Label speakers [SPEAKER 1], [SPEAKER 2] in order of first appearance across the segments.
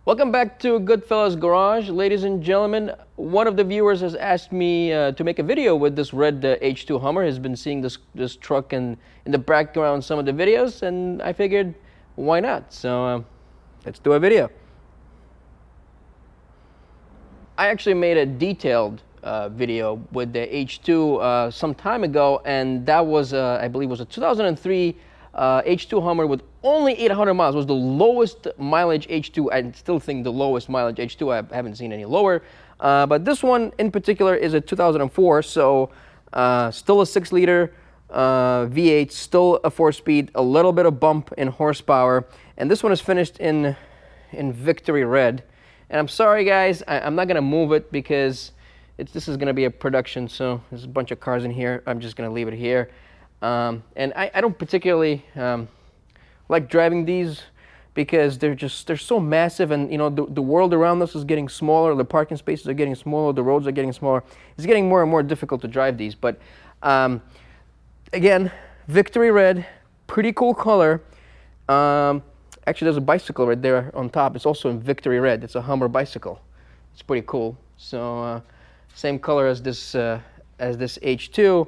[SPEAKER 1] Welcome back to Goodfellas Garage. Ladies and gentlemen, one of the viewers has asked me to make a video with this red H2 Hummer. He's been seeing this truck in the background some of the videos, and I figured, why not? So let's do a video. I actually made a detailed video with the H2 some time ago, and that was, I believe, was a 2003 H2 Hummer with only 800 miles. It was the lowest mileage H2. I still think the lowest mileage H2. I haven't seen any lower. But this one in particular is a 2004, so still a 6-liter V8, still a 4-speed, a little bit of bump in horsepower. And this one is finished in Victory Red. And I'm sorry, guys, I'm not going to move it because this is going to be a production, so there's a bunch of cars in here. I'm just going to leave it here. And I don't particularly like driving these because they're so massive, and you know the world around us is getting smaller. The parking spaces are getting smaller. The roads are getting smaller. It's getting more and more difficult to drive these. But again, Victory Red, pretty cool color. Actually, there's a bicycle right there on top. It's also in Victory Red. It's a Hummer bicycle. It's pretty cool. So same color as this H2.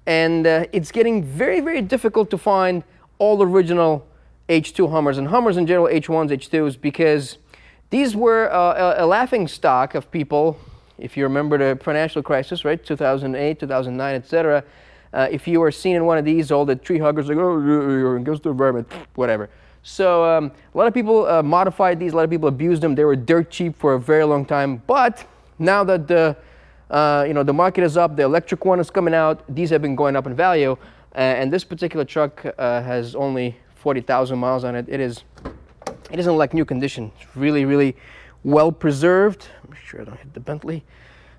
[SPEAKER 1] And it's getting very, very difficult to find all original H2 Hummers, and Hummers in general, H1s, H2s, because these were a laughing stock of people. If you remember the financial crisis, right, 2008, 2009, etc. If you were seen in one of these, all the tree huggers like, oh, you're against the environment, whatever. So a lot of people modified these, a lot of people abused them. They were dirt cheap for a very long time, but now that the market is up, the electric one is coming out, these have been going up in value, and this particular truck has only 40,000 miles on it. It isn't like new condition. It's really, really well preserved. Make sure I don't hit the Bentley.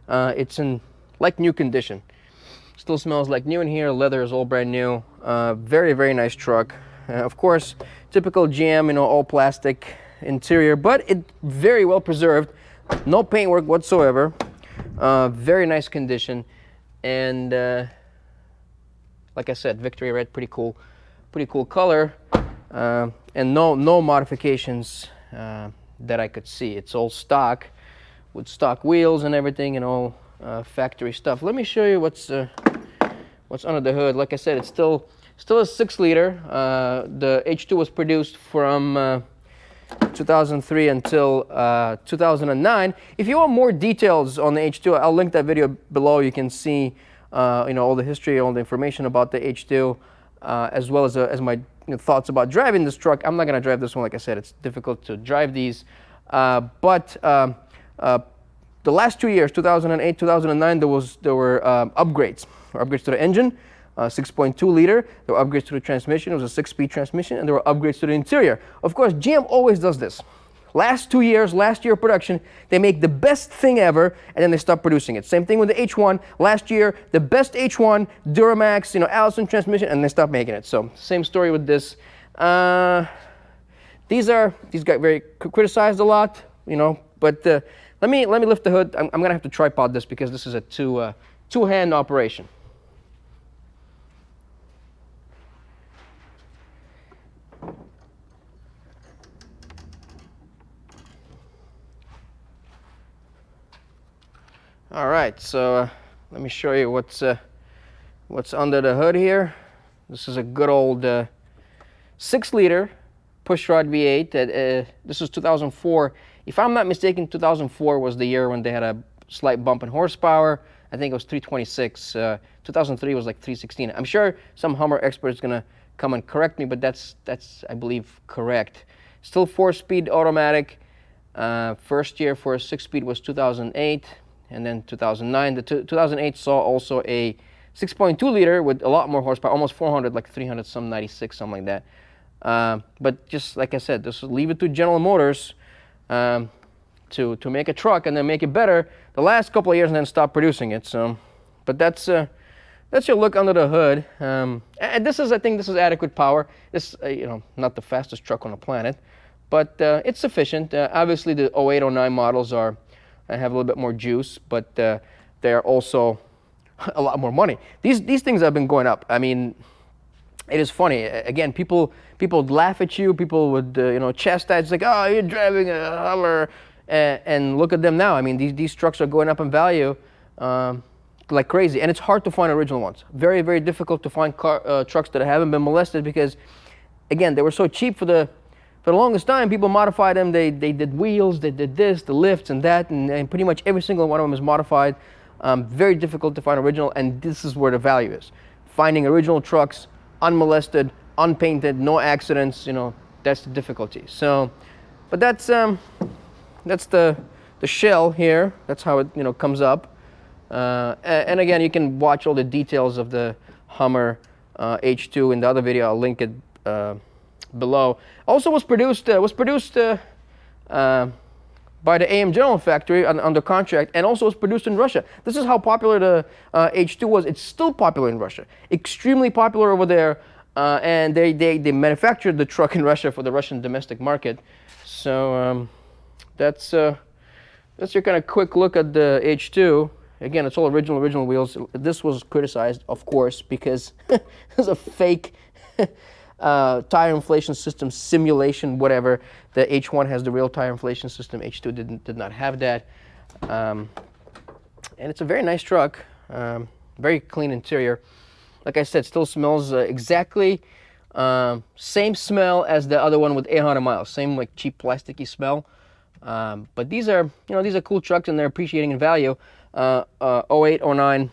[SPEAKER 1] It's in like new condition. Still smells like new in here. Leather is all brand new. Very, very nice truck. Of course, typical GM, all plastic interior, but it very well preserved. No paintwork whatsoever. Very nice condition, and like I said, Victory Red, pretty cool color, and no modifications that I could see. It's all stock with stock wheels and everything, and all factory stuff. Let me show you what's under the hood. Like I said, it's still a 6-liter. The H2 was produced from 2003 until 2009. If you want more details on the H2, I'll link that video below. You can see all the history, all the information about the H2, as well as my thoughts about driving this truck. I'm not going to drive this one. Like I said, it's difficult to drive these. But the last 2 years, 2008, 2009, there were upgrades to the engine. 6.2 liter. There were upgrades to the transmission. It was a 6-speed transmission, and there were upgrades to the interior. Of course, GM always does this. Last 2 years, last year of production, they make the best thing ever, and then they stop producing it. Same thing with the H1. Last year, the best H1, Duramax, Allison transmission, and they stop making it. So same story with this. These got very criticized a lot, But let me lift the hood. I'm gonna have to tripod this because this is a two-hand operation. All right, so let me show you what's under the hood here. This is a good old 6-liter pushrod V8. This is 2004. If I'm not mistaken, 2004 was the year when they had a slight bump in horsepower. I think it was 326. 2003 was like 316. I'm sure some Hummer expert is gonna come and correct me, but that's I believe correct. Still 4-speed automatic. First year for a 6-speed was 2008. And then 2009. The 2008 saw also a 6.2 liter with a lot more horsepower, almost 400, like 300, some 96, something like that. But just like I said, just leave it to General Motors to make a truck and then make it better the last couple of years and then stop producing it. So, but that's your look under the hood. And I think this is adequate power. This, not the fastest truck on the planet, but it's sufficient. Obviously, the 08, 09 models have a little bit more juice, but they're also a lot more money. These things have been going up. I mean, it is funny. Again, people would laugh at you. People would chastise. It's like, oh, you're driving a Hummer, and look at them now. I mean, these trucks are going up in value like crazy, and it's hard to find original ones. Very, very difficult to find trucks that haven't been molested because, again, they were so cheap for the longest time. People modified them. They did wheels, they did this, the lifts and that, and pretty much every single one of them is modified. Very difficult to find original, and this is where the value is. Finding original trucks, unmolested, unpainted, no accidents, that's the difficulty. So, but that's the shell here. That's how it comes up. And again, you can watch all the details of the Hummer H2 in the other video. I'll link it below. Also was produced by the AM General factory under contract, and also was produced in Russia. This is how popular the H2 was. It's still popular in Russia, extremely popular over there, and they manufactured the truck in Russia for the Russian domestic market. So that's your kind of quick look at the H2. Again, it's all original wheels. This was criticized, of course, because there's a fake tire inflation system simulation, whatever. The H1 has the real tire inflation system. H2 did not have that. And it's a very nice truck. Very clean interior. Like I said, still smells exactly same smell as the other one with 800 miles. Same like cheap plasticky smell. But these are cool trucks, and they're appreciating in value. 08, 09,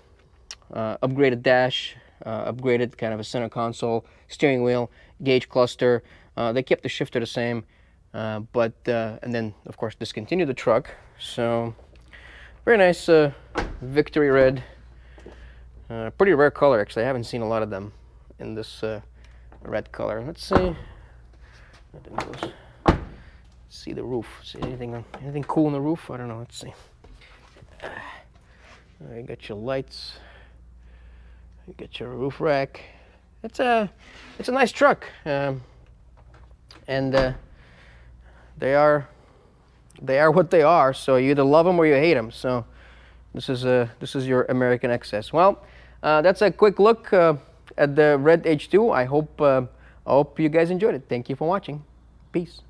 [SPEAKER 1] upgraded dash, upgraded kind of a center console, steering wheel, gauge cluster. They kept the shifter the same, but and then of course discontinued the truck. So very nice Victory red. Pretty rare color, actually. I haven't seen a lot of them in this red color. Let's see. See the roof. See anything cool on the roof? I don't know. Let's see. You got your lights. You got your roof rack. It's a nice truck, and they are what they are. So you either love them or you hate them. So this is your American XS. Well, that's a quick look at the red H2. I hope you guys enjoyed it. Thank you for watching. Peace.